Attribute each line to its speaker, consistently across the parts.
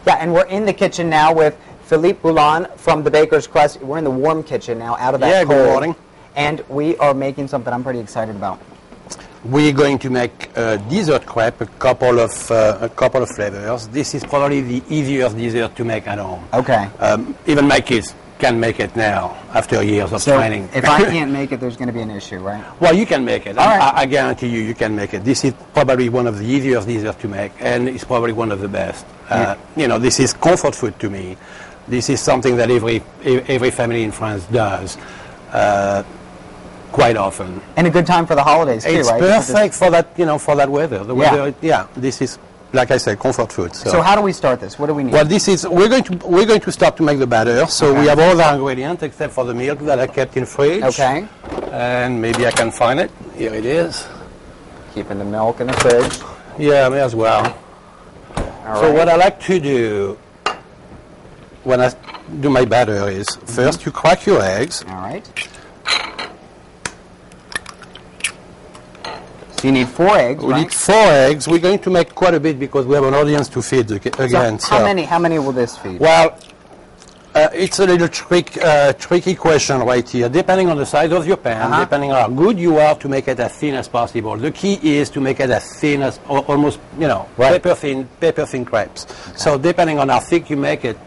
Speaker 1: Yeah, and we're in the kitchen now with Philippe Boulon from the Baker's Crust. We're in the warm kitchen now, out of that cold.
Speaker 2: Good morning.
Speaker 1: And we are making something I'm pretty excited about.
Speaker 2: We're going to make a dessert crepe, a couple of flavors. This is probably the easiest dessert to make at home.
Speaker 1: Okay.
Speaker 2: Even my kids can make it now after years of training.
Speaker 1: If I can't make it, there's going to be an issue, right?
Speaker 2: Well, you can make it.
Speaker 1: All right.
Speaker 2: I guarantee you can make it. This is probably one of the easiest desserts to make, and it's probably one of the best. You know, this is comfort food to me. This is something that every family in France does. Quite often. And
Speaker 1: a good time for the holidays too, right?
Speaker 2: It's perfect for that, for that weather. The weather, this is, like I said, comfort food.
Speaker 1: So how do we start this? What do we need?
Speaker 2: Well, we're going to start to make the batter. So we have all the ingredients except for the milk that I kept in fridge.
Speaker 1: Okay.
Speaker 2: And maybe I can find it. Here it is.
Speaker 1: Keeping the milk in the fridge.
Speaker 2: Yeah, may as well. So what I like to do when I do my batter is first you crack your eggs.
Speaker 1: All right. You need 4 eggs,
Speaker 2: We need 4 eggs. We're going to make quite a bit because we have an audience to feed again.
Speaker 1: So how many will this feed?
Speaker 2: Well, it's a little tricky question right here. Depending on the size of your pan, depending on how good you are to make it as thin as possible. The key is to make it as thin as almost, paper thin crepes. Okay. So depending on how thick you make it.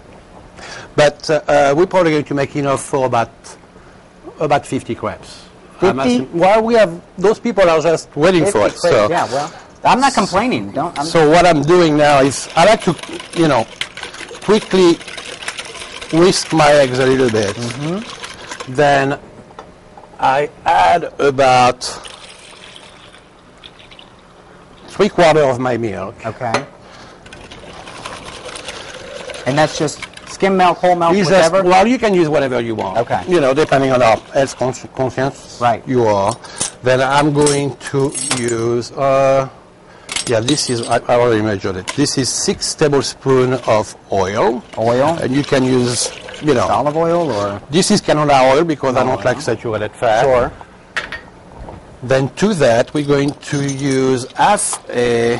Speaker 2: But we're probably going to make enough for about 50 crepes.
Speaker 1: 50?
Speaker 2: Well, we have, those people are just waiting for it. So.
Speaker 1: Yeah, well, I'm not complaining.
Speaker 2: So what I'm doing now is I like to, quickly whisk my eggs a little bit. Then I add about 3/4 of my milk.
Speaker 1: Okay. And that's just skim milk, whole milk, whatever?
Speaker 2: Well, you can use whatever you want.
Speaker 1: Okay.
Speaker 2: Depending on how health conscious you are. Then I'm going to use, this is, I already measured it. This is 6 tablespoons of oil.
Speaker 1: Oil?
Speaker 2: And you can use,
Speaker 1: olive oil or?
Speaker 2: This is canola oil because I don't like saturated fat.
Speaker 1: Sure.
Speaker 2: Then to that, we're going to use half a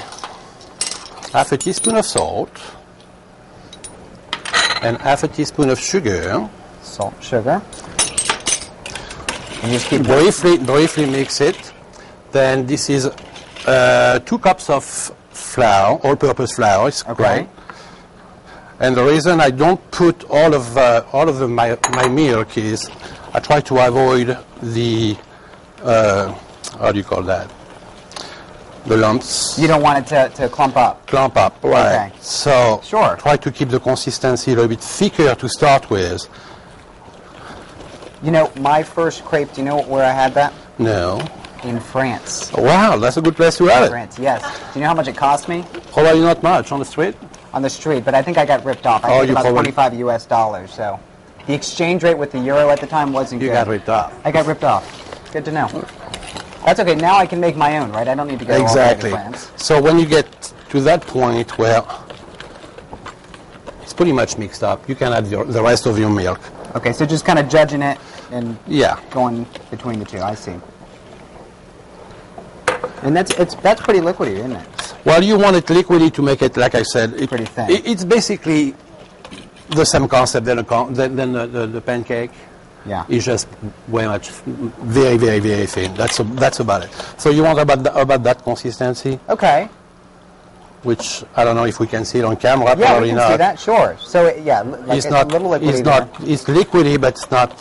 Speaker 2: teaspoon of salt. And half a teaspoon of sugar.
Speaker 1: Salt, sugar. And just keep
Speaker 2: briefly mix it. Then this is 2 cups of flour, all-purpose flour. It's great. And the reason I don't put all of my milk is I try to avoid the how do you call that? The lumps.
Speaker 1: You don't want it to clump up.
Speaker 2: Clump up, right.
Speaker 1: Okay.
Speaker 2: So try to keep the consistency a little bit thicker to start with.
Speaker 1: My first crepe, do you know where I had that?
Speaker 2: No.
Speaker 1: In France.
Speaker 2: Oh, wow, that's a good place to have it.
Speaker 1: France, yes. Do you know how much it cost me?
Speaker 2: Probably not much. On the street?
Speaker 1: On the street, but I think I got ripped off. I paid about $25 US, so the exchange rate with the euro at the time wasn't good.
Speaker 2: You got ripped off.
Speaker 1: I got ripped off. Good to know. That's okay. Now I can make my own, right? I don't need to go all the way to France.
Speaker 2: So when you get to that point where it's pretty much mixed up, you can add the rest of your milk.
Speaker 1: Okay, so just kind of judging it and
Speaker 2: yeah,
Speaker 1: going between the two. I see. And that's pretty liquidy, isn't it?
Speaker 2: Well, you want it liquidy to make it, like I said,
Speaker 1: pretty thin.
Speaker 2: It's basically the same concept than the pancake.
Speaker 1: Yeah.
Speaker 2: It's just very, very, very thin. That's about it. So you want about that consistency?
Speaker 1: Okay.
Speaker 2: Which I don't know if we can see it on camera.
Speaker 1: Yeah,
Speaker 2: probably
Speaker 1: we can
Speaker 2: not.
Speaker 1: see that. Sure. So it's a little liquidy.
Speaker 2: It's liquidy, but it's not.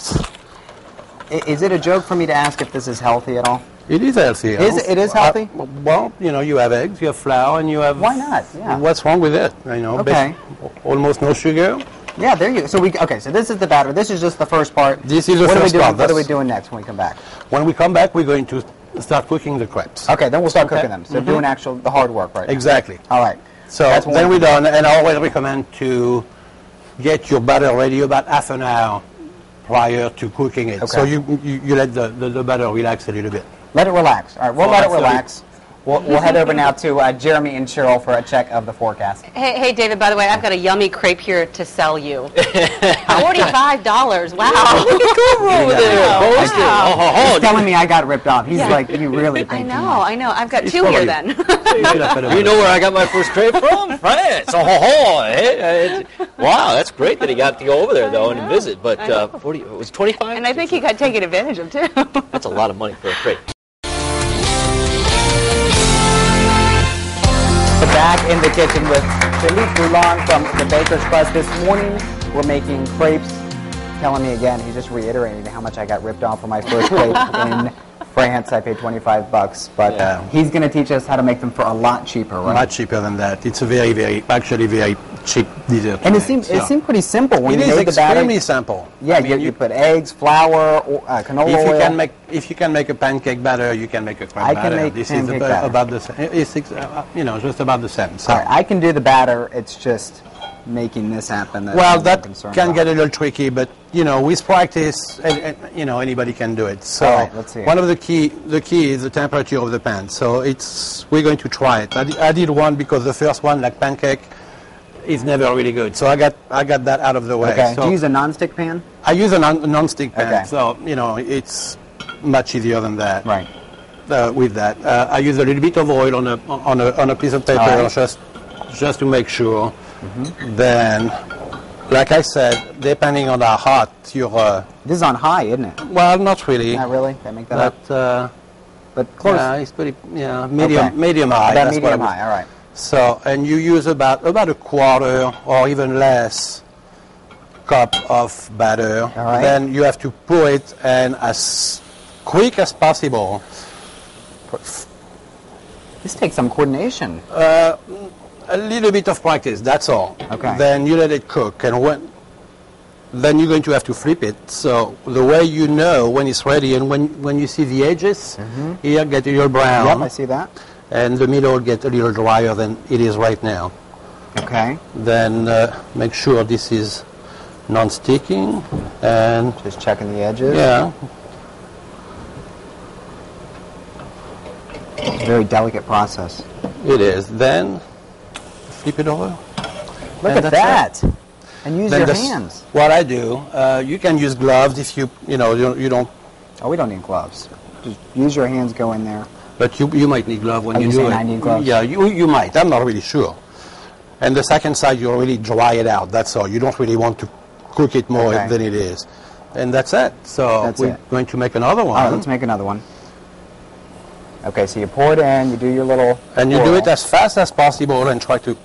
Speaker 1: Is it a joke for me to ask if this is healthy at all?
Speaker 2: It is healthy.
Speaker 1: It is healthy?
Speaker 2: Well, you have eggs, you have flour, and you have...
Speaker 1: Why not? Yeah.
Speaker 2: What's wrong with it?
Speaker 1: Okay.
Speaker 2: Almost no sugar.
Speaker 1: Yeah, there you go. So this is the batter. This is just the first part.
Speaker 2: This is the first part.
Speaker 1: What are we doing next when we come back?
Speaker 2: When we come back, we're going to start cooking the crepes.
Speaker 1: Okay, then we'll start cooking them. So doing the hard work right now.
Speaker 2: Exactly.
Speaker 1: All right.
Speaker 2: So then we're done, and I always recommend to get your batter ready about half an hour prior to cooking it. Okay. So you let the batter relax a little bit.
Speaker 1: Let it relax. All right, we'll let it relax. We'll head over now to Jeremy and Cheryl for a check of the forecast.
Speaker 3: Hey, David, by the way, I've got a yummy crepe here to sell you. $45. Wow.
Speaker 4: Look at Cooper over there. Posted.
Speaker 1: Wow. He's telling me I got ripped off. He's like, you really think
Speaker 3: I know. I've got two here then.
Speaker 4: You know where I got my first crepe from? France. Wow, that's great that he got to go over there, though, and visit. But it was 25?
Speaker 3: And I think he got taken advantage of, too.
Speaker 4: That's a lot of money for a crepe.
Speaker 1: We're back in the kitchen with Philippe Boulon from the Baker's Crust. This morning, we're making crepes. Telling me again, he's just reiterating how much I got ripped off for my first crepe in France. I paid $25, but he's going to teach us how to make them for a lot cheaper, right?
Speaker 2: Much cheaper than that. It's a very cheap dessert.
Speaker 1: And it seemed pretty simple when you made the batter.
Speaker 2: It is extremely simple.
Speaker 1: Yeah, you put eggs, flour, canola oil.
Speaker 2: If you can make a pancake batter, you can make a crepe batter.
Speaker 1: I can make pancake batter.
Speaker 2: About the same. It's just about the same. So.
Speaker 1: All right, I can do the batter. It's just making this happen.
Speaker 2: That can get a little tricky, but with practice, anybody can do it. So
Speaker 1: all right, let's see.
Speaker 2: One of the key is the temperature of the pan. So we're going to try it. I did one because the first one, like pancake, is never really good. So I got that out of the way.
Speaker 1: Okay.
Speaker 2: So
Speaker 1: Do you use a non-stick pan?
Speaker 2: I use a non-stick pan.
Speaker 1: Okay.
Speaker 2: So it's much easier than that.
Speaker 1: Right.
Speaker 2: With that, I use a little bit of oil on a piece of paper,
Speaker 1: right.
Speaker 2: just to make sure. Mm-hmm. Then, like I said, depending on how hot your
Speaker 1: this is on high, isn't it?
Speaker 2: Well, not really.
Speaker 1: Not really. Did I make that up? But close.
Speaker 2: Yeah, it's pretty. Yeah, medium high.
Speaker 1: About medium high. All right.
Speaker 2: So, and you use about a quarter or even less cup of batter.
Speaker 1: All right.
Speaker 2: Then you have to pour it, and as quick as possible.
Speaker 1: This takes some coordination.
Speaker 2: A little bit of practice, that's all.
Speaker 1: Okay.
Speaker 2: Then you let it cook, and then you're going to have to flip it. So the way you know when it's ready, and when you see the edges, here get a little brown.
Speaker 1: Yep, I see that.
Speaker 2: And the middle get a little drier than it is right now.
Speaker 1: Okay.
Speaker 2: Then make sure this is non-sticking, and
Speaker 1: just checking the edges.
Speaker 2: Yeah.
Speaker 1: It's a very delicate process.
Speaker 2: It is. Then flip it over.
Speaker 1: Look at that. And use your hands.
Speaker 2: What I do, you can use gloves if you don't.
Speaker 1: Oh, we don't need gloves. Just use your hands, go in there.
Speaker 2: But you might need gloves when you do it.
Speaker 1: I need gloves?
Speaker 2: Yeah, you might. I'm not really sure. And the second side, you really dry it out. That's all. You don't really want to cook it more than it is. And that's it. So we're going to make another one.
Speaker 1: All right, let's make another one. Okay, so you pour it in, you do your little
Speaker 2: and you do it as fast as possible and try to,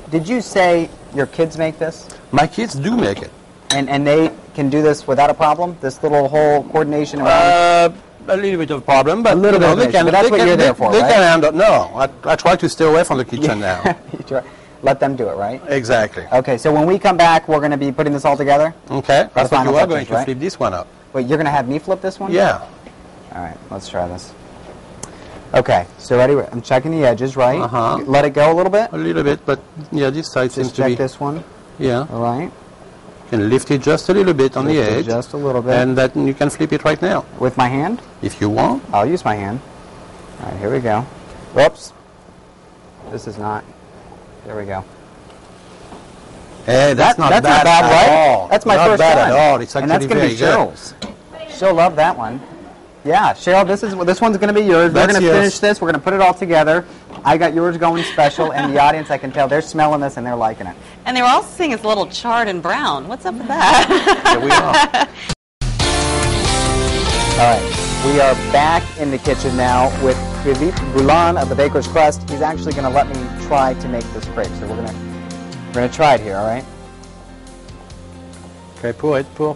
Speaker 1: Did you say your kids make this?
Speaker 2: My kids do make it.
Speaker 1: And they can do this without a problem? This little whole coordination around?
Speaker 2: A little bit of a problem, but
Speaker 1: a little bit
Speaker 2: they can.
Speaker 1: But that's what you're there for,
Speaker 2: They
Speaker 1: right?
Speaker 2: can handle. No, I try to stay away from the kitchen now.
Speaker 1: You try. Let them do it, right?
Speaker 2: Exactly.
Speaker 1: Okay, so when we come back, we're going to be putting this all together?
Speaker 2: Okay, that's what you are going to
Speaker 1: right?
Speaker 2: flip this one up.
Speaker 1: Wait, you're going to have me flip this one?
Speaker 2: Yeah.
Speaker 1: All right, let's try this. Okay, so ready? I'm checking the edges, right?
Speaker 2: Uh-huh.
Speaker 1: Let it go a little bit?
Speaker 2: A little bit, but yeah, this side seems to be...
Speaker 1: Just check this one.
Speaker 2: Yeah.
Speaker 1: All right.
Speaker 2: You can lift it just a little bit on the edge.
Speaker 1: Just a little bit.
Speaker 2: And then you can flip it right now.
Speaker 1: With my hand?
Speaker 2: If you want.
Speaker 1: I'll use my hand. All right, here we go. Whoops. This is not. There we go.
Speaker 2: Hey, that's not bad
Speaker 1: right?
Speaker 2: at all.
Speaker 1: That's my
Speaker 2: not
Speaker 1: first
Speaker 2: bad
Speaker 1: time.
Speaker 2: At all. It's actually
Speaker 1: and that's going to be Cheryl's. She'll love that one. Yeah, Cheryl, this one's going to be yours. We're going to finish this. We're going to put it all together. I got yours going special, and the audience, I can tell, they're smelling this and they're liking it.
Speaker 3: And they were all saying it's a little charred and brown. What's up with that?
Speaker 2: Here we are.
Speaker 1: All right, we are back in the kitchen now with Philippe Boulon of the Baker's Crust. He's actually going to let me try to make this crepe, so we're going to try it here, all right?
Speaker 2: Okay, pour it, pour.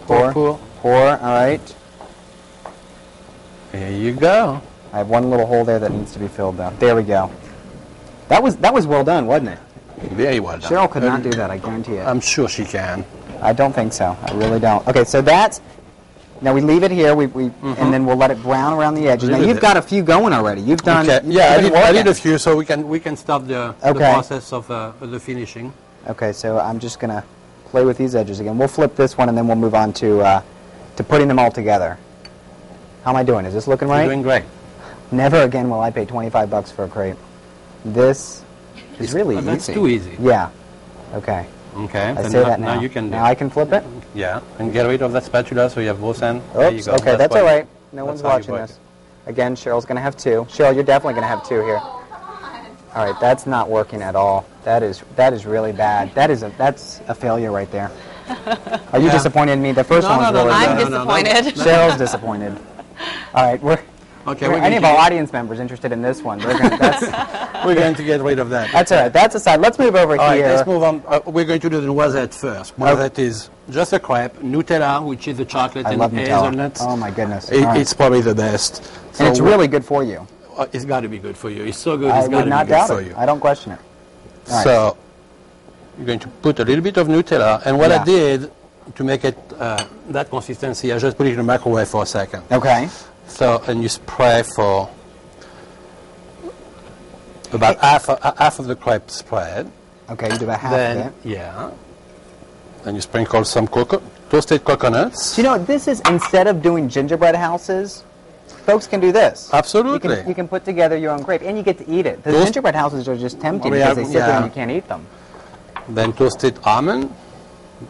Speaker 1: All right.
Speaker 2: There you go.
Speaker 1: I have one little hole there that needs to be filled, though. There we go. That was well done, wasn't it?
Speaker 2: Very well done.
Speaker 1: Cheryl could not do that, I guarantee it.
Speaker 2: I'm sure she can.
Speaker 1: I don't think so. I really don't. Okay, so that's... Now we leave it here, and then we'll let it brown around the edges. Now you've got a few going already. You've done...
Speaker 2: Okay. Yeah, I did a few, so we can start the process of the finishing.
Speaker 1: Okay, so I'm just going to play with these edges again. We'll flip this one, and then we'll move on to putting them all together. How am I doing? Is this looking right?
Speaker 2: You're doing great.
Speaker 1: Never again will I pay 25 bucks for a crepe. This is really easy.
Speaker 2: That's too easy.
Speaker 1: Yeah. Okay.
Speaker 2: Okay.
Speaker 1: I
Speaker 2: then
Speaker 1: say that now.
Speaker 2: you can.
Speaker 1: Now I can flip it?
Speaker 2: Yeah. And get rid of that spatula so you have both ends. There you
Speaker 1: Oops.
Speaker 2: go.
Speaker 1: Okay, that's all right. No
Speaker 2: that's
Speaker 1: one's
Speaker 2: how you
Speaker 1: watching
Speaker 2: work
Speaker 1: this. Again, Cheryl's going to have two. Cheryl, you're definitely going to have two here. All right, that's not working at all. That is really bad. That's a failure right there. Are you disappointed in me? The first one was really
Speaker 3: I'm
Speaker 1: good.
Speaker 3: disappointed.
Speaker 1: Cheryl's disappointed. All right, any of our audience members interested in this one? We're
Speaker 2: going to get rid of that.
Speaker 1: That's all right. That's aside. Let's move over
Speaker 2: All
Speaker 1: here.
Speaker 2: right, let's move on. We're going to do the noisette first. Noisette is just a crepe. Nutella, which is the chocolate
Speaker 1: I
Speaker 2: and
Speaker 1: love
Speaker 2: hazelnuts.
Speaker 1: Nutella. Oh my goodness!
Speaker 2: It's probably the best.
Speaker 1: And it's really good for you.
Speaker 2: It's got to be good for you. It's so good.
Speaker 1: I
Speaker 2: It's got
Speaker 1: would
Speaker 2: to
Speaker 1: not
Speaker 2: be good
Speaker 1: doubt
Speaker 2: for
Speaker 1: it.
Speaker 2: you.
Speaker 1: I don't question it. All right.
Speaker 2: So you're going to put a little bit of Nutella, and what I did to make it that consistency, I just put it in the microwave for a second.
Speaker 1: Okay.
Speaker 2: So, and you spray for about half of the crepe spread.
Speaker 1: Okay, you do about half
Speaker 2: Then,
Speaker 1: of it.
Speaker 2: yeah. Then you sprinkle some toasted coconuts.
Speaker 1: So, this is, instead of doing gingerbread houses, folks can do this.
Speaker 2: Absolutely.
Speaker 1: You can put together your own crepe, and you get to eat it. The gingerbread houses are just tempting
Speaker 2: Well,
Speaker 1: because they sit there and you can't eat them.
Speaker 2: Then toasted almond.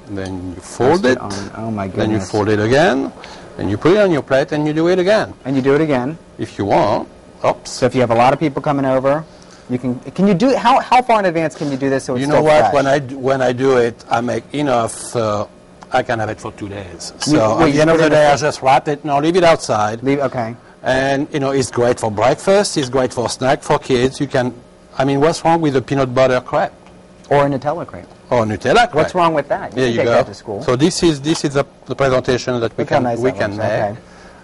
Speaker 2: Then you fold it.
Speaker 1: Oh my goodness.
Speaker 2: Then you fold it again. Then you put it on your plate and you do it again.
Speaker 1: And you do it again.
Speaker 2: If you want. Oops.
Speaker 1: So if you have a lot of people coming over, can you do it? How far in advance can you do this so it's
Speaker 2: You know
Speaker 1: still
Speaker 2: what?
Speaker 1: fresh?
Speaker 2: When I do it, I make enough so I can have it for 2 days. So
Speaker 1: wait,
Speaker 2: at the end of the day, I just wrap it. No, leave it outside.
Speaker 1: Okay.
Speaker 2: And it's great for breakfast. It's great for snack for kids. You can. I mean, what's wrong with a peanut butter crepe?
Speaker 1: Or a Nutella crepe.
Speaker 2: Or Nutella crepe.
Speaker 1: What's wrong with that?
Speaker 2: There
Speaker 1: can
Speaker 2: you
Speaker 1: take
Speaker 2: go.
Speaker 1: that to school.
Speaker 2: So this is the presentation that we
Speaker 1: Look how
Speaker 2: can
Speaker 1: nice
Speaker 2: we
Speaker 1: that
Speaker 2: can
Speaker 1: looks.
Speaker 2: make.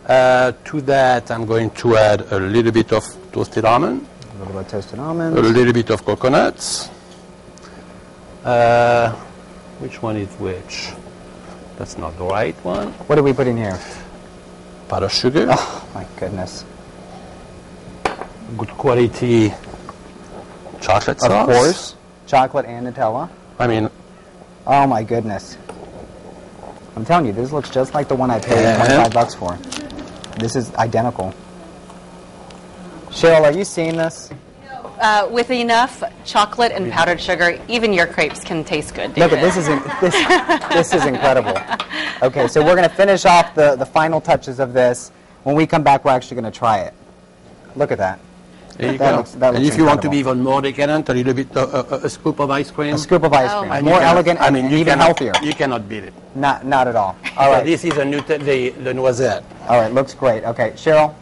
Speaker 1: Okay.
Speaker 2: To that, I'm going to add a little bit of toasted almond,
Speaker 1: A little bit of toasted almonds.
Speaker 2: a little bit of coconuts. Which one is which? That's not the right one.
Speaker 1: What are we putting here?
Speaker 2: Powdered sugar.
Speaker 1: Oh my goodness.
Speaker 2: Good quality chocolate sauce.
Speaker 1: Of course. Chocolate and Nutella.
Speaker 2: I mean,
Speaker 1: Oh my goodness. I'm telling you, this looks just like the one I paid
Speaker 2: Yeah.
Speaker 1: 25 bucks for. This is identical. Cheryl, are you seeing this?
Speaker 3: With enough chocolate and powdered sugar, even your crepes can taste good.
Speaker 1: Look
Speaker 3: David.
Speaker 1: at this is incredible. Okay, so we're going to finish off the final touches of this. When we come back, we're actually going to try it. Look at that.
Speaker 2: there you
Speaker 1: That
Speaker 2: go.
Speaker 1: looks- that
Speaker 2: And
Speaker 1: looks
Speaker 2: if you want to
Speaker 1: incredible.
Speaker 2: be even more decadent, a little bit, a scoop of ice cream.
Speaker 1: A scoop of ice
Speaker 3: Oh
Speaker 1: cream.
Speaker 3: my
Speaker 1: More
Speaker 2: cannot-
Speaker 1: elegant and
Speaker 2: you
Speaker 1: even
Speaker 2: cannot-
Speaker 1: healthier.
Speaker 2: You cannot beat it.
Speaker 1: Not at all. All
Speaker 2: So
Speaker 1: right.
Speaker 2: this is the noisette.
Speaker 1: All right, looks great. Okay, Cheryl,